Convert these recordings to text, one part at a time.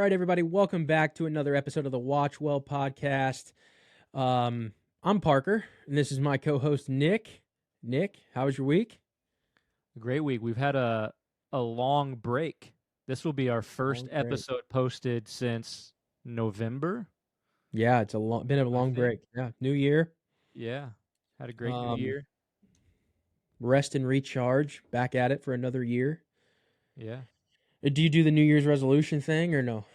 right, everybody, welcome back to another episode of the WatchWell Podcast. I'm Parker, and this is my co-host, Nick. Nick, how was your week? Great week. We've had a long break. This will be our first Long break. episode posted since November. Yeah, it's been a long break. Yeah, new year. Yeah. Had a great new Um, year. Rest and recharge. Back at it for another year. Yeah. Do you do the New Year's resolution thing or no?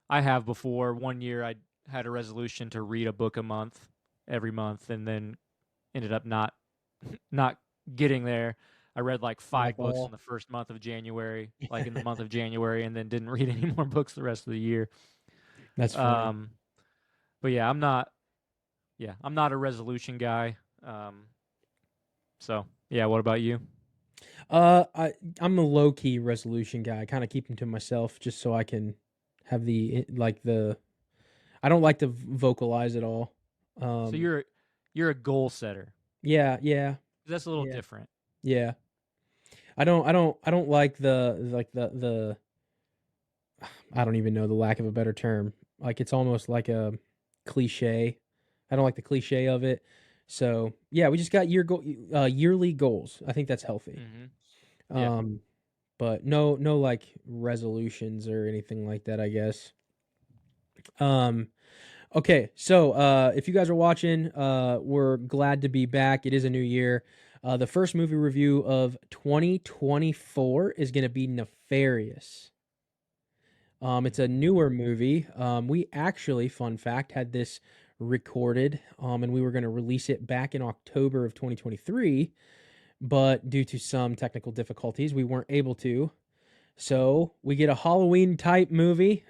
I have before. One year I had a resolution to read a book a month every month, and then ended up not getting there. I read like 5 books in the first month of January, like in the month of January, and then didn't read any more books the rest of the year. That's funny. But yeah, I'm not a resolution guy. So yeah, what about you? I'm a low key resolution guy. I kind of keep them to myself just so I can have I don't like to vocalize at all. So you're a goal setter. Yeah. That's a little different. Yeah. I don't like the I don't even know the lack of a better term. Like it's almost like a cliche. I don't like the cliche of it. So yeah, we just got yearly goals. I think that's healthy. Mm-hmm. Yeah. But no like resolutions or anything like that, I guess. Okay, so if you guys are watching, we're glad to be back. It is a new year. The first movie review of 2024 is going to be Nefarious. It's a newer movie. We actually, fun fact, had this recorded, and we were going to release it back in October of 2023, but due to some technical difficulties, we weren't able to. So we get a Halloween type movie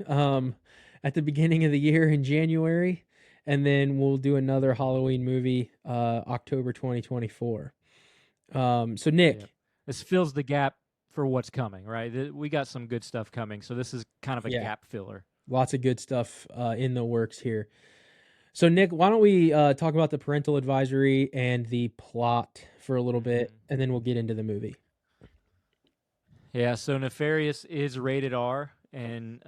at the beginning of the year in January, and then we'll do another Halloween movie October 2024. So Nick, Yeah. This fills the gap for what's coming, right? We got some good stuff coming, so this is kind of a gap filler. Lots of good stuff in the works here. So Nick, why don't we talk about the parental advisory and the plot for a little bit, and then we'll get into the movie. Yeah, so Nefarious is rated R, and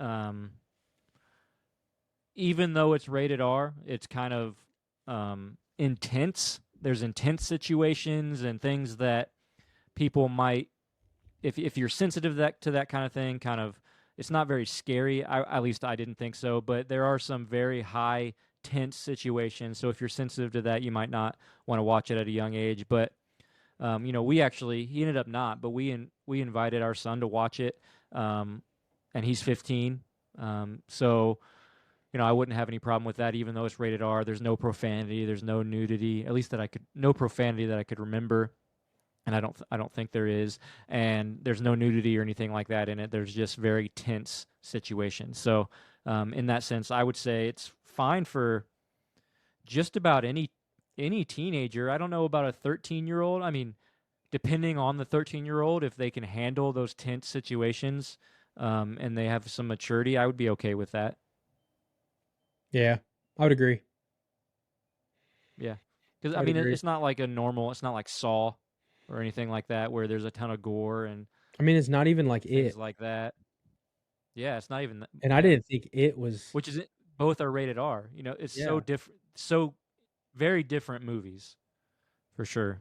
even though it's rated R, it's kind of intense. There's intense situations and things that people might, if you're sensitive to that kind of thing, kind of, it's not very scary. At least I didn't think so, but there are some very high tense situations. So if you're sensitive to that, you might not want to watch it at a young age. But he ended up not, but we invited our son to watch it, and he's 15. So I wouldn't have any problem with that, even though it's rated R. There's no profanity, there's no nudity, at least no profanity that I could remember, and I don't think there is, and there's no nudity or anything like that in it. There's just very tense situations. So, in that sense, I would say it's fine for just about any teenager. I don't know about a 13-year-old. I mean, depending on the 13-year-old, if they can handle those tense situations, and they have some maturity, I would be okay with that. Yeah, I would agree. Yeah, because it's not like it's not like Saw or anything like that where there's a ton of gore and it's not even like things it like that. Yeah, it's not even. And I didn't think it was. Which is both are rated R. It's so different, so very different movies, for sure.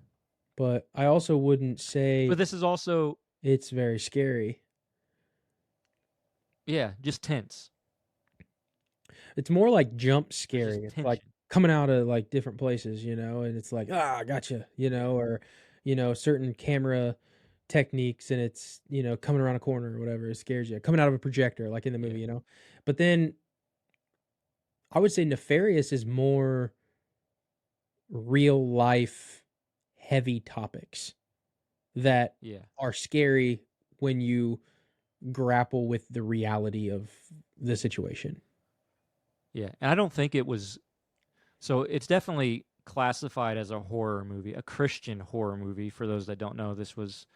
But I also wouldn't say. But this is also. It's very scary. Yeah, just tense. It's more like jump scary. It's like coming out of like different places, and it's like, gotcha, or, certain camera techniques, and it's, coming around a corner or whatever, it scares you. Coming out of a projector, like in the movie, But then I would say Nefarious is more real life heavy topics that are scary when you grapple with the reality of the situation. Yeah, and I don't think it was. So it's definitely classified as a horror movie, a Christian horror movie. For those that don't know, this was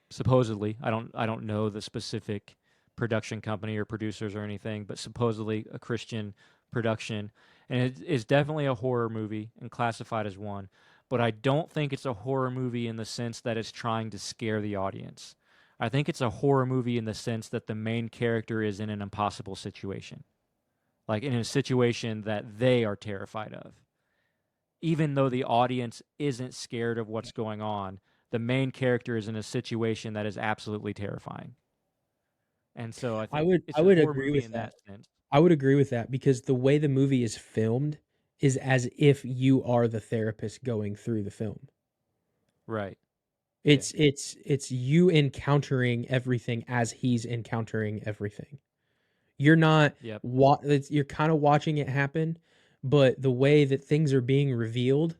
supposedly. I don't know the specific production company or producers or anything, but supposedly a Christian production, and it is definitely a horror movie and classified as one. But I don't think it's a horror movie in the sense that it's trying to scare the audience. I think it's a horror movie in the sense that the main character is in an impossible situation, like in a situation that they are terrified of. Even though the audience isn't scared of what's going on, the main character is in a situation that is absolutely terrifying. And so I I think would it's I a would horror agree movie with in that. that sense. I would agree with that because the way the movie is filmed is as if you are the therapist going through the film. Right. Yeah. It's you encountering everything as he's encountering everything. You're not Yep. you're kind of watching it happen, but the way that things are being revealed,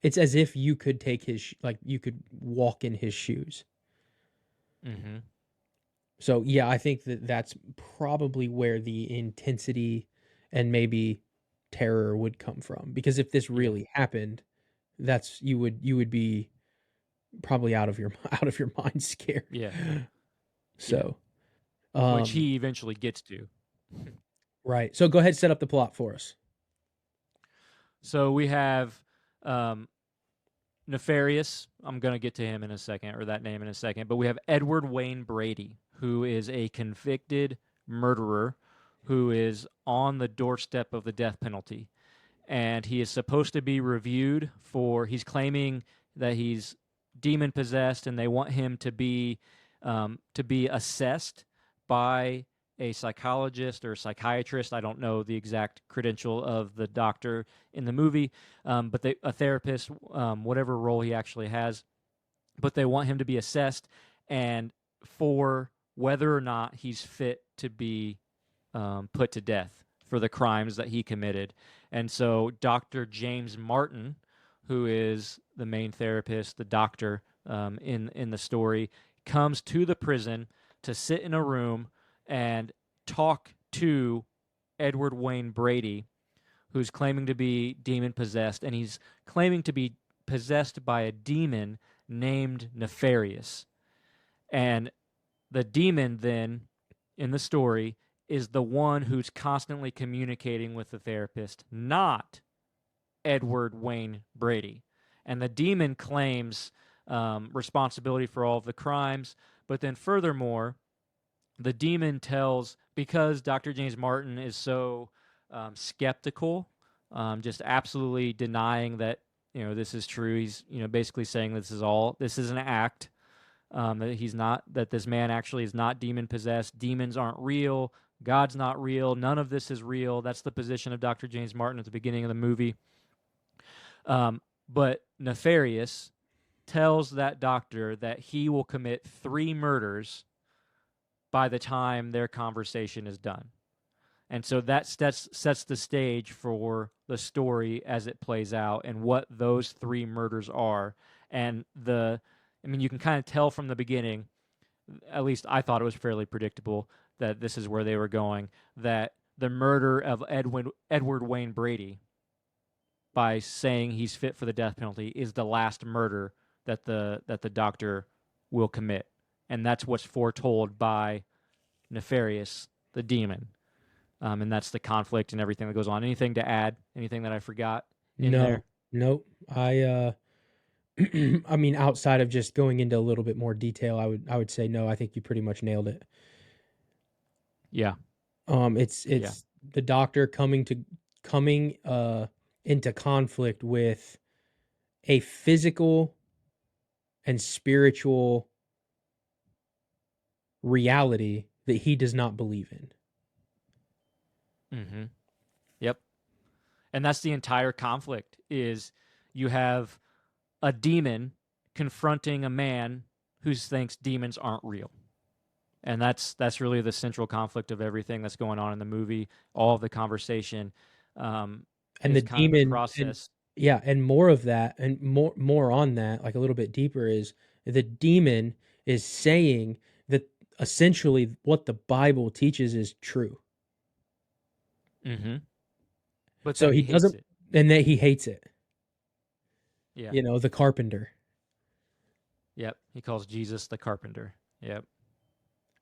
it's as if you could take like you could walk in his shoes. Mm-hmm. So yeah, I think that that's probably where the intensity and maybe terror would come from. Because if this Yeah. really happened, that's you would be probably out of your out of your mind scared. Yeah. Yeah. So, Which um, he eventually gets to. right. So go ahead, set up the plot for us. So we have um, Nefarious. I'm going to get to him in a second, or that name in a second. But we have Edward Wayne Brady, who is a convicted murderer who is on the doorstep of the death penalty. And he is supposed to be reviewed for, he's claiming that he's demon possessed, and they want him to be assessed by a psychologist or psychiatrist. I don't know the exact credential of the doctor in the movie, but a therapist, whatever role he actually has. But they want him to be assessed and for whether or not he's fit to be put to death for the crimes that he committed. And so Dr. James Martin, who is the main therapist, the doctor in the story, comes to the prison to sit in a room and talk to Edward Wayne Brady, who's claiming to be demon possessed, and he's claiming to be possessed by a demon named Nefarious. And the demon then in the story is the one who's constantly communicating with the therapist, not Edward Wayne Brady. And the demon claims responsibility for all of the crimes, but then furthermore, the demon tells, because Dr. James Martin is so skeptical, just absolutely denying that this is true. He's basically saying this is an act. That he's not, that this man actually is not demon possessed. Demons aren't real. God's not real. None of this is real. That's the position of Dr. James Martin at the beginning of the movie. But Nefarious tells that doctor that he will commit 3 murders by the time their conversation is done. And so that sets the stage for the story as it plays out and what those 3 murders are. And you can kind of tell from the beginning, at least I thought it was fairly predictable that this is where they were going, that the murder of Edward Wayne Brady, by saying he's fit for the death penalty, is the last murder that the doctor will commit. And that's what's foretold by Nefarious, the demon. And that's the conflict and everything that goes on. Anything to add? Anything that I forgot in No, there? nope. I mean, outside of just going into a little bit more detail, I would say no. I think you pretty much nailed it. Yeah. It's Yeah. the doctor coming into conflict with a physical and spiritual reality that he does not believe in. Mm-hmm. Yep. And that's the entire conflict, is you have a demon confronting a man who thinks demons aren't real. And that's really the central conflict of everything that's going on in the movie. All of the conversation And is the kind of the demon process. and more of that and more on that, like a little bit deeper, is the demon is saying that essentially what the Bible teaches is true. Mm-hmm. But So that he he hates doesn't, it. and that he hates it. Yeah. The carpenter. Yep. He calls Jesus the carpenter. Yep.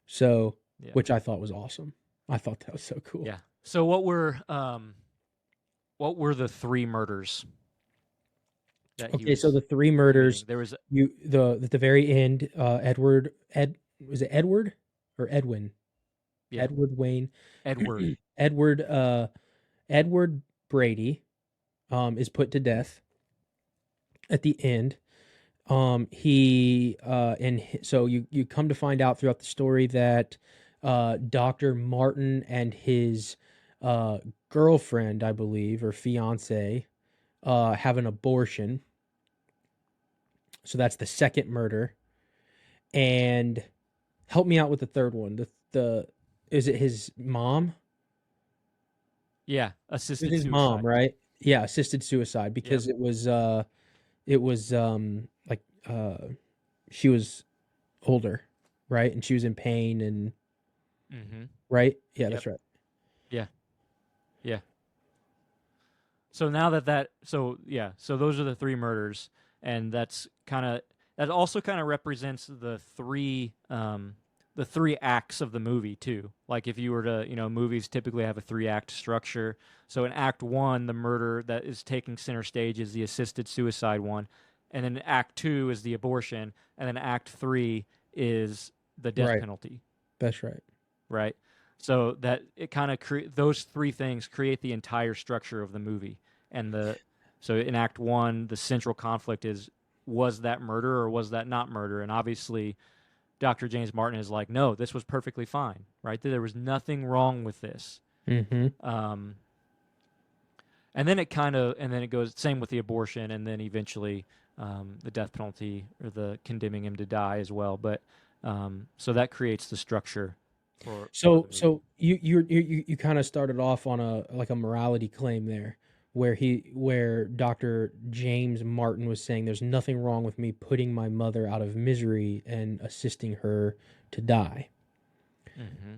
So, Yeah. which I thought was awesome. I thought that was so cool. Yeah. So what were the 3 murders that he Okay, so was the 3 murders, committing? There was at the very end, was it Edward or Edwin? Yeah, Edward Wayne. Edward. Edward Edward Brady is put to death at the end. So you come to find out throughout the story that Dr. Martin and his girlfriend, I believe, or fiance, have an abortion. So that's the second murder. And help me out with the third one. The is it his mom? Yeah, With assisted his mom, suicide. right? Yeah, assisted suicide Yep. because it was like she was older, right? And she was in pain and Mm-hmm. right? Yeah, Yep. that's right. Yeah. Yeah. So now so those are the three murders, and that also kind of represents the three acts of the movie too. Like if you were to, movies typically have a three-act structure. So in Act 1, the murder that is taking center stage is the assisted suicide one, and then Act 2 is the abortion, and then Act 3 is the death Right. penalty, That's right. right? So that it kind of those three things create the entire structure of the movie. And so in Act 1, the central conflict is, was that murder or was that not murder? And obviously, Dr. James Martin is like, no, this was perfectly fine, right? There was nothing wrong with this. Mm-hmm. And then it goes same with the abortion, and then eventually the death penalty or the condemning him to die as well. But so that creates the structure for the movie. So you kind of started off on a morality claim there, where Dr. James Martin was saying there's nothing wrong with me putting my mother out of misery and assisting her to die. Mm-hmm.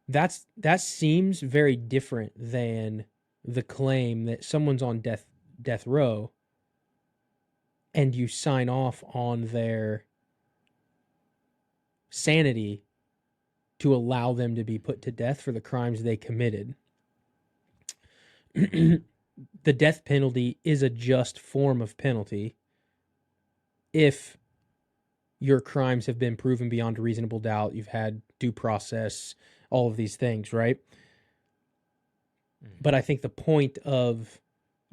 That seems very different than the claim that someone's on death row and you sign off on their sanity to allow them to be put to death for the crimes they committed. The death penalty is a just form of penalty if your crimes have been proven beyond a reasonable doubt, you've had due process, all of these things, right? Mm-hmm. But I think the point of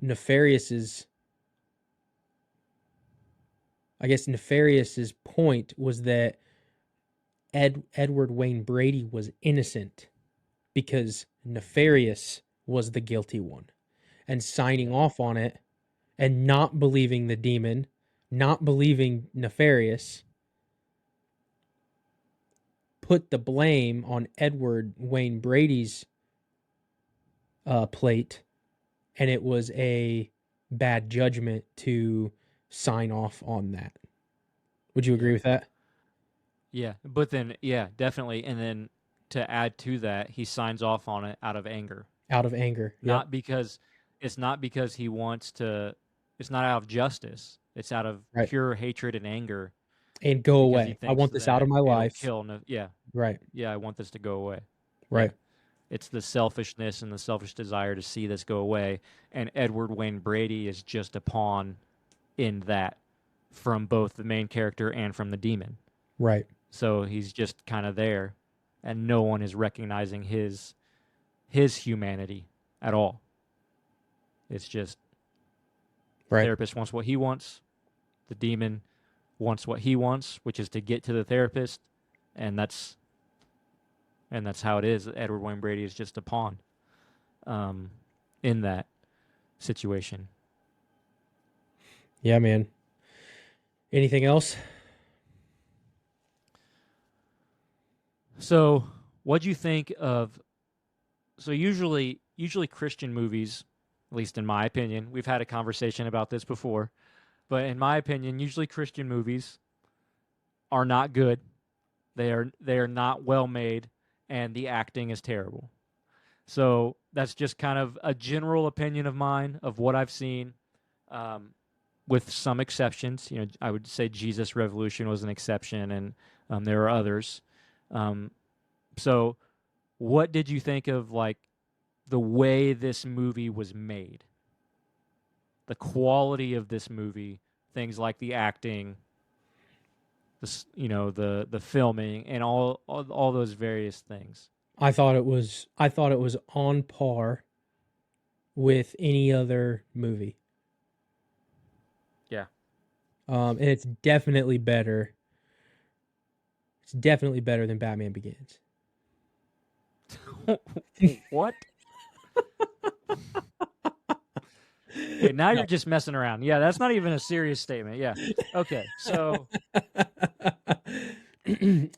Nefarious's point was that Edward Wayne Brady was innocent because Nefarious was the guilty one. And signing off on it and not believing the demon, not believing Nefarious, put the blame on Edward Wayne Brady's plate, and it was a bad judgment to sign off on that. Would you agree with that? Yeah, but then definitely, and then to add to that, he signs off on it out of anger, Out of anger. Yep. not because it's not because he wants to. It's not out of justice. It's out of Right. pure hatred and anger And go because he away. I thinks want this out that of my it'll life. kill. Yeah, Right. yeah, I want this to go away. Right. Yeah. It's the selfishness and the selfish desire to see this go away, and Edward Wayne Brady is just a pawn in that from both the main character and from the demon. Right. So he's just kind of there, and no one is recognizing his humanity at all. It's just the Right. therapist wants what he wants, the demon wants what he wants, which is to get to the therapist, and that's how it is. Edward Wayne Brady is just a pawn in that situation. Yeah, man. Anything else? So, what do you think of? So usually Christian movies, at least in my opinion, we've had a conversation about this before, but in my opinion, usually Christian movies are not good. They are not well made, and the acting is terrible. So that's just kind of a general opinion of mine of what I've seen, with some exceptions. I would say Jesus Revolution was an exception, and there are others. So, what did you think of like the way this movie was made? The quality of this movie, things like the acting, the filming and all those various things. I thought it was on par with any other movie. Yeah. And it's definitely better. It's definitely better than Batman Begins. What? Okay, now you're just messing around. Yeah, that's not even a serious statement. Yeah. Okay. So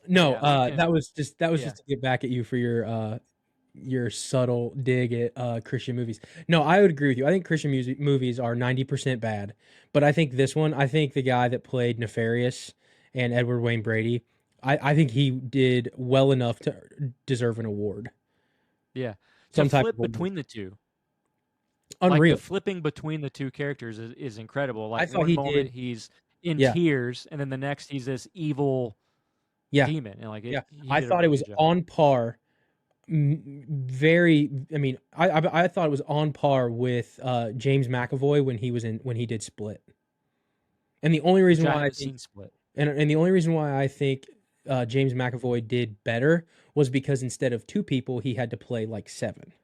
no, yeah, that was just yeah. just to get back at you for your subtle dig at Christian movies. No, I would agree with you. I think Christian movies are 90% bad, but I think this one, I think the guy that played Nefarious and Edward Wayne Brady, I think he did well enough to deserve an award. Yeah. To Some type flip of award. between the two. Like Unreal. the flipping between the two characters is incredible. I Like thought one he moment did. he's in Yeah. tears, and then the next he's this evil Yeah. demon, and Yeah. he I did a thought it really was good job. on par. Very. I mean, I thought it was on par with James McAvoy when he did Split. And the only reason Which I why I haven't think seen Split. and the only reason why I think James McAvoy did better was because instead of 2 people, he had to play like 7.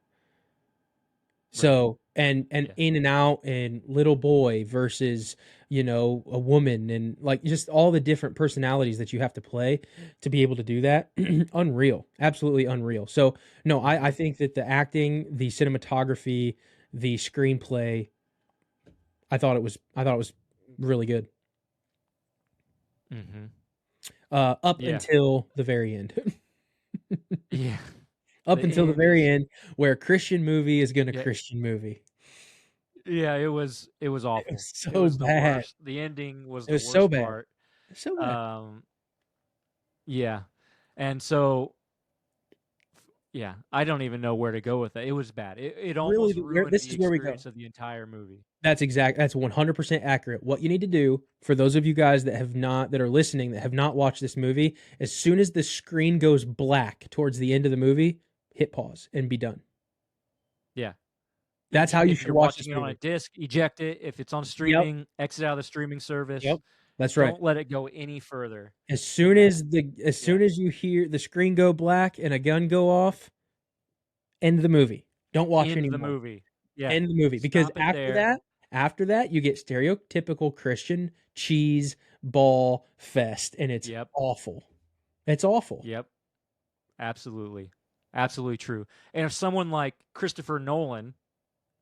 So and Yeah. In and Out and Little Boy versus a woman, and like just all the different personalities that you have to play to be able to do that. Unreal, absolutely unreal. So no, I think that the acting, the cinematography, the screenplay, I thought it was really good. Mm-hmm. Up Yeah. until the very end. Yeah. Up The until the end very is end, where Christian movie is gonna yeah, Christian movie. yeah. It was It awful. was It so was the bad. worst. The ending was It the was so worst bad. part. So bad. Yeah, and so yeah, I don't even know where to go with it. It was bad. It Really, almost ruined this the is where we go. experience of the entire movie. That's 100% accurate. What you need to do for those of you guys that are listening that have not watched this movie, as soon as the screen goes black towards the end of the movie, hit pause and be done. Yeah. That's how you If should you're watch this watching it on a movie. disc, eject it. If it's on Yep. streaming, exit out of the streaming service. Yep. That's right. Don't let it go any further. As soon Yeah. as Yeah. soon as you hear the screen go black and a gun go off, end the movie. Don't watch End the anymore. movie. Yeah. End the movie, because Stop it there. after that you get stereotypical Christian cheese ball fest, and it's Yep. awful. It's awful. Yep. Absolutely. Absolutely true. And if someone like Christopher Nolan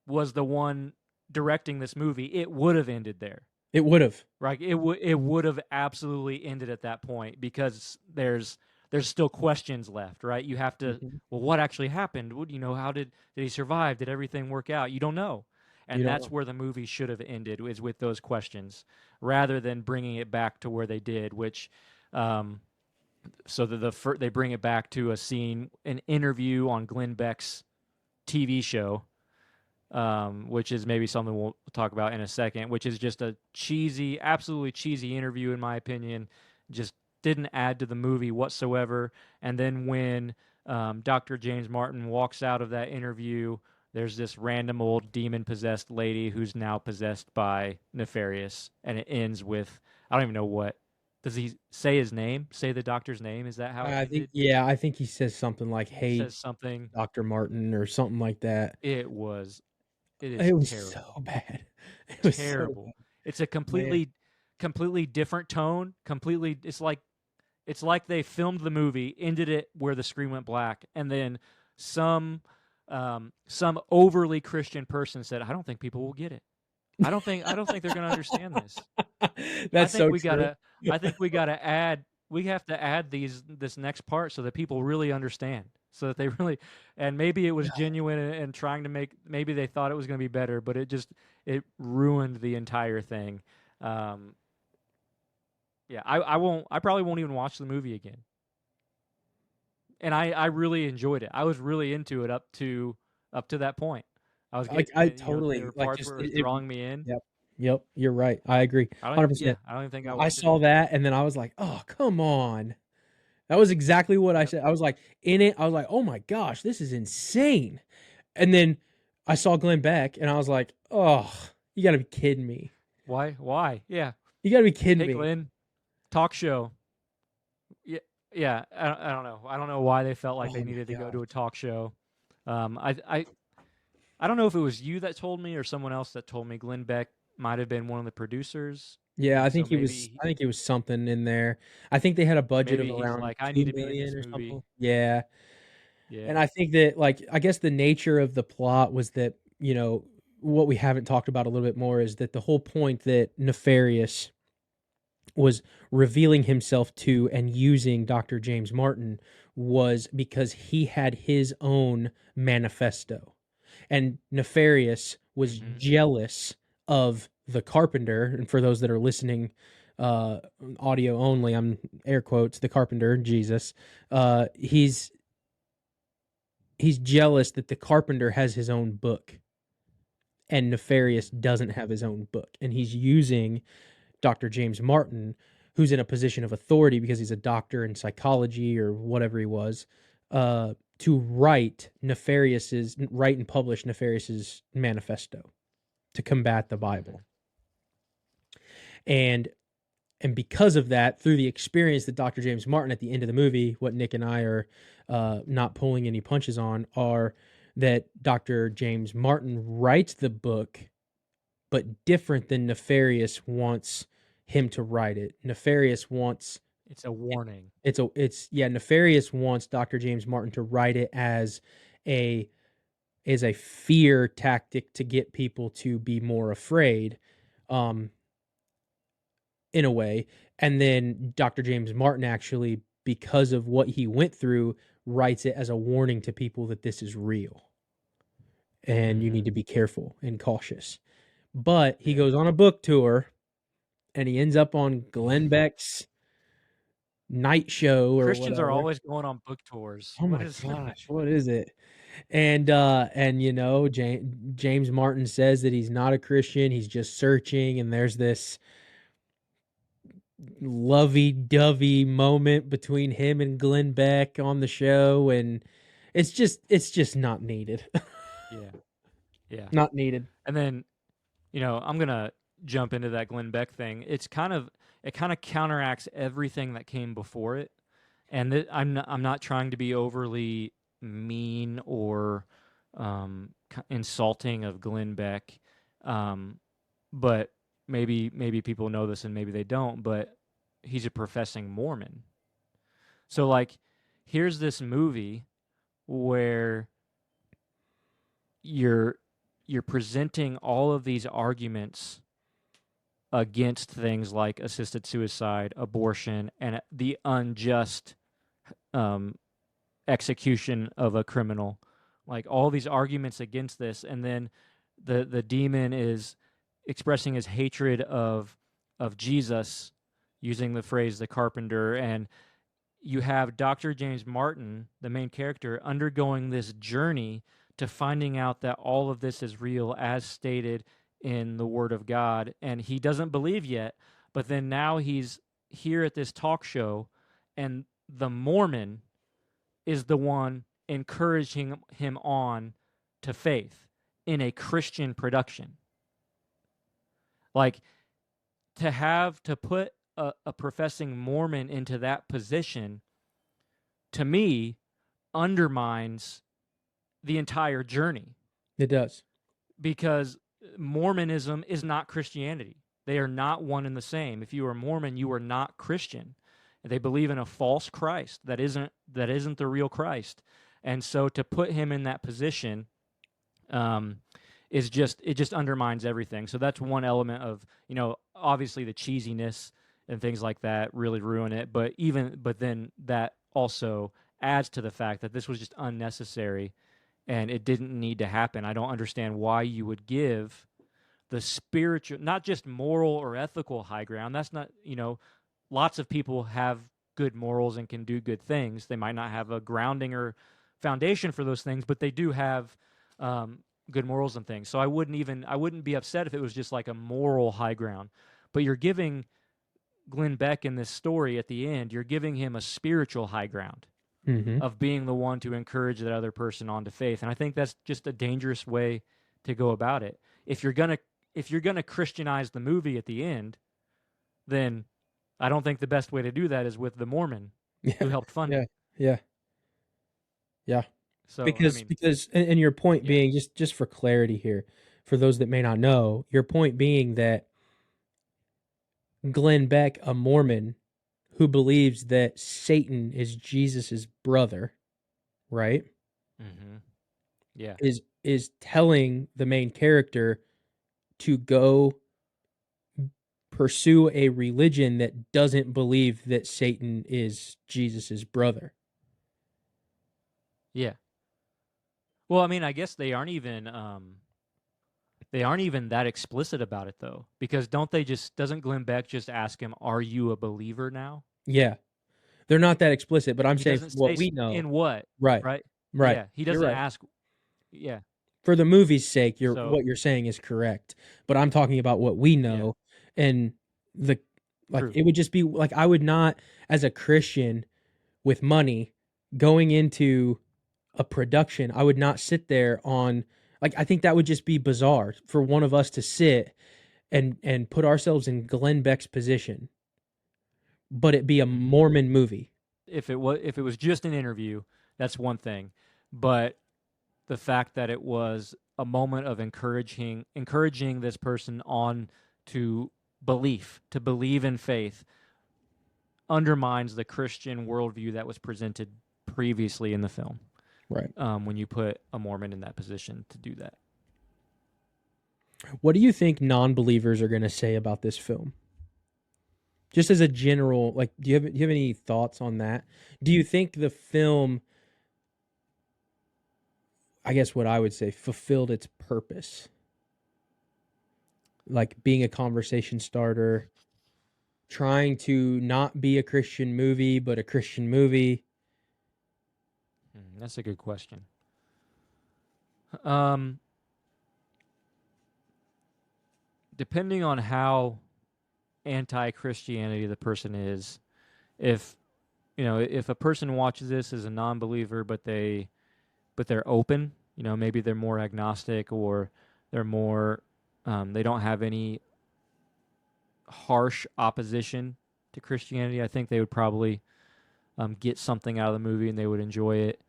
was the one directing this movie, it would have ended there. It would have. Right? It would have absolutely ended at that point, because there's still questions left, right? You have to, Mhm. well, what actually happened? How did he survive? Did everything work out? You don't know. You And don't that's know. where the movie should have ended, is with those questions, rather than bringing it back to where they did, which so that they bring it back to a scene, an interview on Glenn Beck's TV show, which is maybe something we'll talk about in a second, which is just a cheesy, absolutely cheesy interview, in my opinion. Just didn't add to the movie whatsoever. And then when Dr. James Martin walks out of that interview, there's this random old demon-possessed lady who's now possessed by Nefarious, and it ends with, I don't even know what. Does he say his name? Say the doctor's name? Is that how it ended? I think he says something like, He "Hey, says something. Dr. Martin," or something like that. It is It was so terrible. bad. It was so Terrible. bad. It's a Man. completely different tone. Completely, it's like they filmed the movie, ended it where the screen went black, and then some overly Christian person said, "I don't think people will get it. I don't think they're going to understand this. I That's think so we true. gotta I think we have to add this next part so that people really understand, so that they really, and maybe it was genuine and trying to make, maybe they thought it was going to be better, but it ruined the entire thing. Yeah, I probably won't even watch the movie again. And I really enjoyed it. I was really into it up to that point. I was Like, getting, I there totally were like parts just where it was drawing me in. yep. Yep, you're right. I agree. I don't yeah, 100%. I don't even think I I watched it saw again. that and then I was like, "Oh, come on." That was exactly what I Yep. said. I was like, in it, I was like, "Oh my gosh, this is insane." And then I saw Glenn Beck and I was like, "Oh, you got to be kidding me. Why? Yeah. You got to be kidding Hey, me." Glenn, talk show. yeah, I don't know. I don't know why they felt like they Oh my needed to go god. to a talk show. I don't know if it was you that told me or someone else that told me Glenn Beck might have been one of the producers, Yeah, and I so think he was. I think he was something in there. I think they had a budget of maybe he's around like, I need 2 to be in million this or movie. something. Yeah, and Yeah. I think that, like, I guess the nature of the plot was that, what we haven't talked about a little bit more is that the whole point that Nefarious was revealing himself to and using Dr. James Martin was because he had his own manifesto. And Nefarious was Hmm. jealous of the carpenter. And for those that are listening, uh, audio only, I'm air quotes, the carpenter, Jesus. He's jealous that the carpenter has his own book and Nefarious doesn't have his own book. And he's using Dr. James Martin, who's in a position of authority because he's a doctor in psychology or whatever he was, to write and publish Nefarious's manifesto to combat the Bible. Hmm. And because of that, through the experience that Dr. James Martin at the end of the movie, what Nick and I are not pulling any punches on are that Dr. James Martin writes the book, but different than Nefarious wants him to write it. Nefarious wants It's a warning. Nefarious wants Dr. James Martin to write it a as a fear tactic to get people to be more afraid, um, in a way. And then Dr. James Martin actually, because of what he went through, writes it as a warning to people that this is real and you Hmm. need to be careful and cautious. But he Yeah. goes on a book tour and he ends up on Glenn Beck's night show or Christians are whatever. always going on book tours. Oh What my is? gosh, what is it? And James Martin says that he's not a Christian, he's just searching, and there's this lovey-dovey moment between him and Glenn Beck on the show, and it's just not needed. Yeah. Yeah. Not needed. And then, I'm gonna jump into that Glenn Beck thing. It kind of counteracts everything that came before it. And I'm not trying to be overly mean or insulting of Glenn Beck, but maybe people know this and maybe they don't. But he's a professing Mormon. So like, here's this movie where you're you're presenting all of these arguments against things like assisted suicide, abortion, and the unjust um, execution of a criminal. Like all these arguments against this, and then the demon is expressing his hatred of Jesus, using the phrase "the carpenter," and you have Dr. James Martin, the main character, undergoing this journey to finding out that all of this is real as stated in the Word of God. And he doesn't believe yet, but then now he's here at this talk show, and the Mormon is the one encouraging him on to faith in a Christian production. Like to put a professing Mormon into that position, to me, undermines the entire journey, It does. because Mormonism is not Christianity. They are not one and the same. If you are Mormon, you are not Christian. They believe in a false Christ that isn't the real Christ. And so to put him in that position it just undermines everything. So that's one element of, obviously the cheesiness and things like that really ruin it. But then that also adds to the fact that this was just unnecessary and it didn't need to happen. I don't understand why you would give the spiritual, not just moral or ethical high ground. That's not, lots of people have good morals and can do good things. They might not have a grounding or foundation for those things, but they do have good morals and things. So I wouldn't be upset if it was just like a moral high ground. But you're giving Glenn Beck in this story at the end, you're giving him a spiritual high ground Mm-hmm. of being the one to encourage that other person onto faith. And I think that's just a dangerous way to go about it. If you're gonna Christianize the movie at the end, then I don't think the best way to do that is with the Mormon. who Yeah. helped fund Yeah. it. Yeah. Yeah. So I Because mean, and your point yeah, being, just for clarity here, for those that may not know, your point being that Glenn Beck, a Mormon who believes that Satan is Jesus's brother, right? hmm yeah, Is telling the main character to go pursue a religion that doesn't believe that Satan is Jesus's brother. yeah. Well, I mean, I guess they aren't even that explicit about it though, because don't they just doesn't Glenn Beck just ask him, "Are you a believer now?" Yeah. They're not that explicit, but I'm He saying doesn't from say what we know. in what, Right. right? Right. Yeah, he You're doesn't right. ask. Yeah, For the movie's sake, so what you're saying is correct. But I'm talking about what we yeah, know, and the like true. it would just be like I would not, as a Christian with money, going into a production, I would not sit there on, like, I think that would just be bizarre for one of us to sit and put ourselves in Glenn Beck's position, but it be a hmm Mormon movie. if it was just an interview, that's one thing, but the fact that it was a moment of encouraging this person on to to believe in faith, undermines the Christian worldview that was presented previously in the film. Right. When you put a Mormon in that position to do that. What do you think non-believers are going to say about this film? Just as a general, like, do you have any thoughts on that? Do you think the film, I guess what I would say, fulfilled its purpose? Like being a conversation starter, trying to not be a Christian movie, but a Christian movie. That's a good question. Um, Depending on how anti-Christianity the person is, if if a person watches this as a non-believer, but they're open, maybe they're more agnostic, or they're more they don't have any harsh opposition to Christianity, I think they would probably get something out of the movie and they would enjoy it.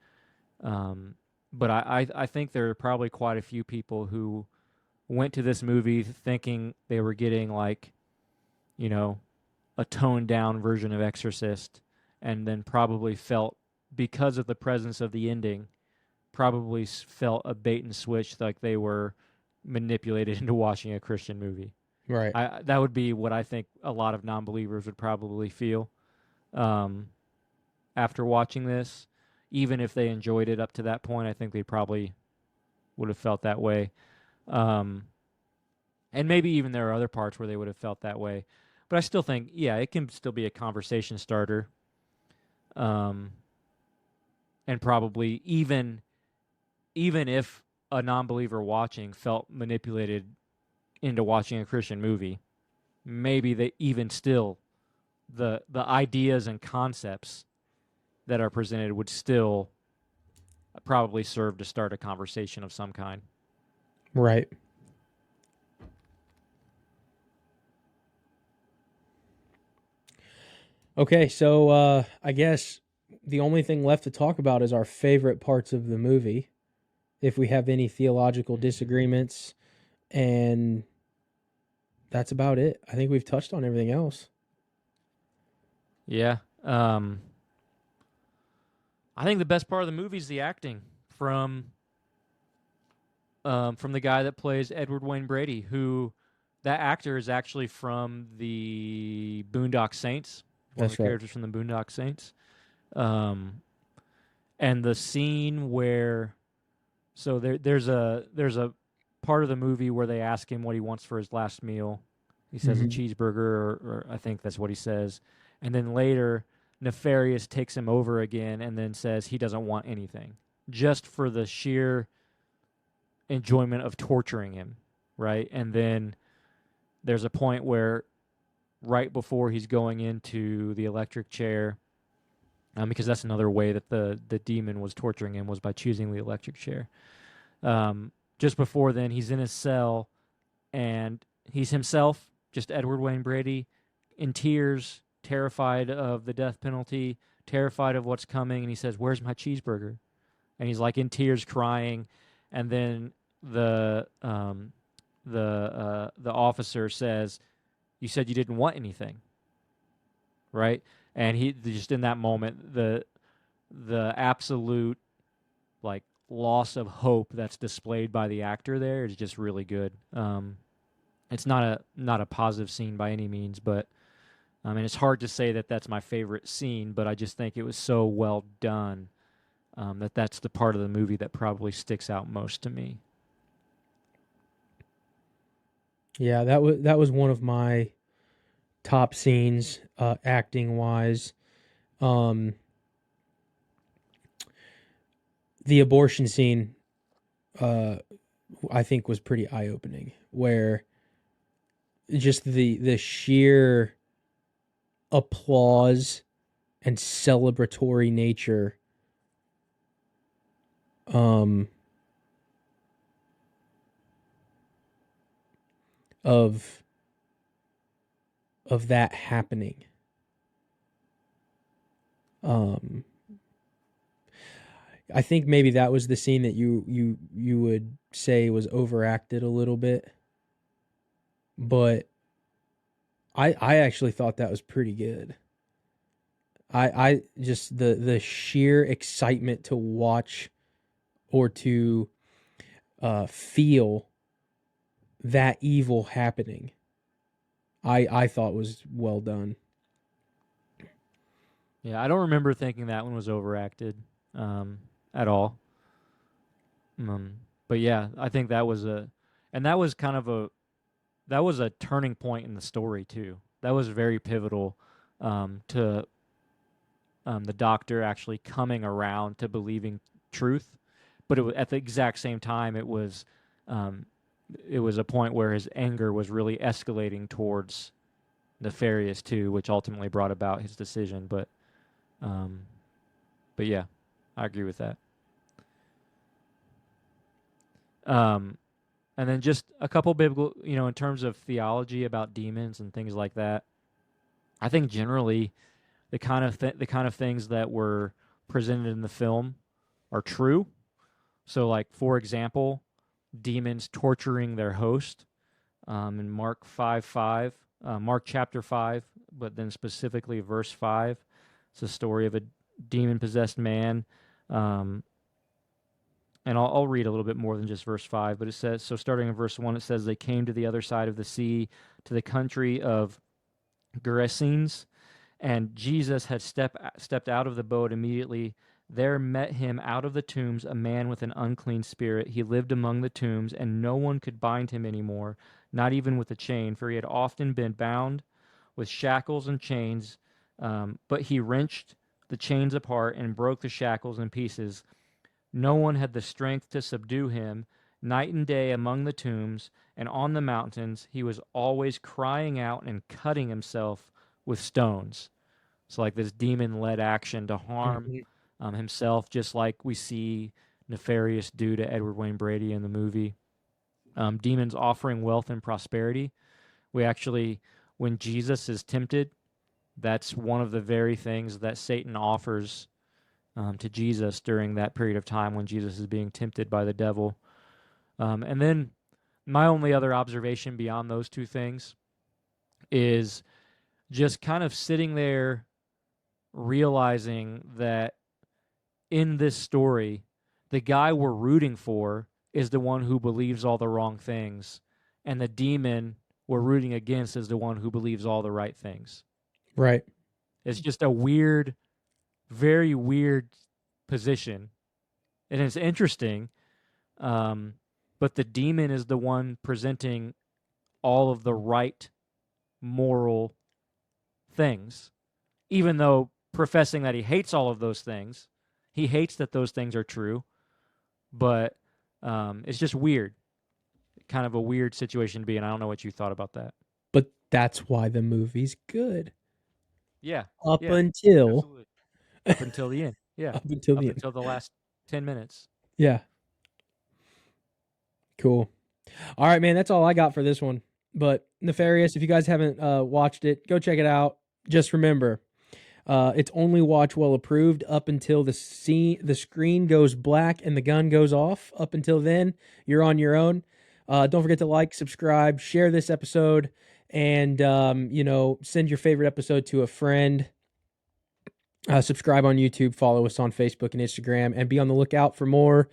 But I think there are probably quite a few people who went to this movie thinking they were getting like, you know, a toned down version of Exorcist, and then probably felt, because of the presence of the ending, probably felt a bait and switch, like they were manipulated into watching a Christian movie. Right. That would be what I think a lot of non-believers would probably feel um, after watching this. Even if they enjoyed it up to that point, I think they probably would have felt that way. Um, and maybe even there are other parts where they would have felt that way. But I still think, yeah, it can still be a conversation starter. Um, and probably even if a non-believer watching felt manipulated into watching a Christian movie, maybe they even still the ideas and concepts that are presented would still probably serve to start a conversation of some kind. Right. Okay, so I guess the only thing left to talk about is our favorite parts of the movie. If we have any theological disagreements, and that's about it. I think we've touched on everything else. Yeah. I think the best part of the movie is the acting from the guy that plays Edward Wayne Brady, who that actor is actually from the Boondock Saints, one of the That's right. characters from the Boondock Saints. Um, and the scene where there's a part of the movie where they ask him what he wants for his last meal. He says a Hmm. cheeseburger, or I think that's what he says. And then later, Nefarious takes him over again and then says he doesn't want anything, just for the sheer enjoyment of torturing him, right? And then there's a point where, right before he's going into the electric chair, because that's another way that the demon was torturing him, was by choosing the electric chair. Just before then, he's in his cell, and he's himself, just Edward Wayne Brady, in tears, terrified of the death penalty, terrified of what's coming, and he says, "Where's my cheeseburger?" And he's like in tears, crying, and then the officer says, "You said you didn't want anything, right?" And he just in that moment, the absolute like loss of hope that's displayed by the actor there is just really good. It's not a positive scene by any means, but I mean, it's hard to say that that's my favorite scene, but I just think it was so well done that that's the part of the movie that probably sticks out most to me. Yeah, that was one of my top scenes, acting wise. The abortion scene, I think, was pretty eye opening. Where just the sheer applause and celebratory nature, um, of that happening. I think maybe that was the scene that you would say was overacted a little bit, but I actually thought that was pretty good. I just the sheer excitement to watch or to feel that evil happening, I thought was well done. Yeah, I don't remember thinking that one was overacted at all. But yeah, I think that was that was kind of that was a turning point in the story too. That was very pivotal to the doctor actually coming around to believing truth. But at the exact same time, it was a point where his anger was really escalating towards Nefarious too, which ultimately brought about his decision. But yeah, I agree with that. And then just a couple biblical, in terms of theology about demons and things like that. I think generally the kind of things that were presented in the film are true. So, like for example, demons torturing their host in Mark 5:5, Mark chapter 5, but then specifically verse 5. It's a story of a demon-possessed man. And I'll read a little bit more than just verse 5, but it says, so starting in verse 1, it says, they came to the other side of the sea, to the country of Gerasenes, and Jesus had stepped out of the boat immediately. There met him out of the tombs a man with an unclean spirit. He lived among the tombs, and no one could bind him anymore, not even with a chain, for he had often been bound with shackles and chains, but he wrenched the chains apart and broke the shackles in pieces. No one had the strength to subdue him. Night and day among the tombs and on the mountains, he was always crying out and cutting himself with stones. So like this demon-led action to harm himself, just like we see Nefarious do to Edward Wayne Brady in the movie. Demons offering wealth and prosperity. We actually, when Jesus is tempted, that's one of the very things that Satan offers to Jesus during that period of time when Jesus is being tempted by the devil. And then my only other observation beyond those two things is just kind of sitting there realizing that in this story, the guy we're rooting for is the one who believes all the wrong things, and the demon we're rooting against is the one who believes all the right things. Right. It's just a weird, very weird position, and it's interesting. But the demon is the one presenting all of the right moral things, even though professing that he hates all of those things. He hates that those things are true, but it's just weird. Kind of a weird situation to be in. I don't know what you thought about that. But that's why the movie's good. Yeah. Up Yeah, until absolutely. Up until the end. Yeah. up until Up the end. until the last 10 minutes. Yeah. Cool. All right, man. That's all I got for this one. But Nefarious, if you guys haven't watched it, go check it out. Just remember, It's only WatchWell approved up until the screen goes black and the gun goes off. Up until then, you're on your own. Don't forget to like, subscribe, share this episode, and send your favorite episode to a friend. Subscribe on YouTube, follow us on Facebook and Instagram, and be on the lookout for more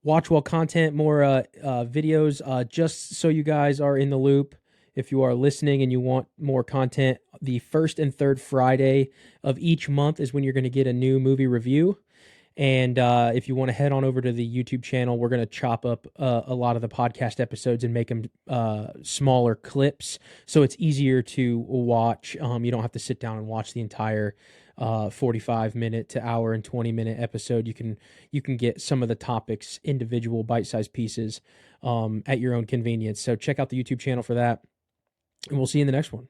WatchWell content, more videos, just so you guys are in the loop. If you are listening and you want more content, the first and third Friday of each month is when you're going to get a new movie review. And if you want to head on over to the YouTube channel, we're going to chop up a lot of the podcast episodes and make them smaller clips, so it's easier to watch. You don't have to sit down and watch the entire 45-minute to hour and 20-minute episode. You can get some of the topics, individual bite-sized pieces, at your own convenience. So check out the YouTube channel for that, and we'll see you in the next one.